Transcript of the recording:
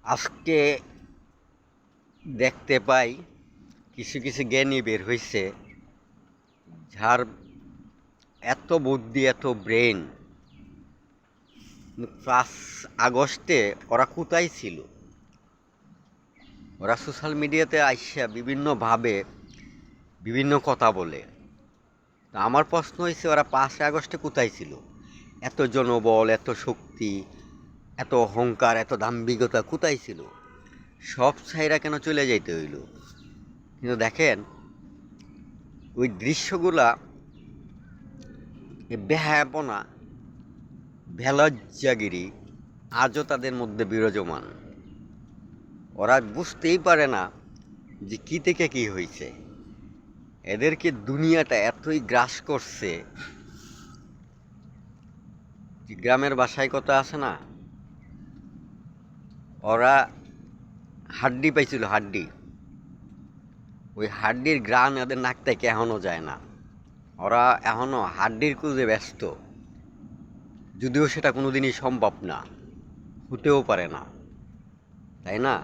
আজকে দেখতে পাই কিছু কিছু জ্ঞানী বের হইছে, যার এত বুদ্ধি এত ব্রেন। 5 আগস্টে ওরা কোথায় ছিল? ওরা সোশ্যাল মিডিয়াতে আইসা বিভিন্নভাবে বিভিন্ন কথা বলে। তা আমার প্রশ্ন হয়েছে, ওরা 5 আগস্টে কোথায় ছিল? এত জনবল, এত শক্তি, এত অহংকার, এত দাম্ভিকতা কোথায় ছিল? সব ছাইরা কেন চলে যাইতে হইল? কিন্তু দেখেন, ওই দৃশ্যগুলা, বেহায়াপনা, ভেলজ্জাগিরি আজও তাদের মধ্যে বিরাজমান। ওরা বুঝতেই পারে না যে কী থেকে কী হয়েছে। এদেরকে দুনিয়াটা এতই গ্রাস করছে, যে গ্রামের বাসায় কথা আছে না, ওরা হাড্ডি পাইছিল, হাড্ডি। ওই হাড্ডির গ্রান ওদের নাক থেকে এখনও যায় না। ওরা এখনও হাড্ডির খুঁজে ব্যস্ত, যদিও সেটা কোনোদিনই সম্ভব না, হতেও পারে না, তাই না?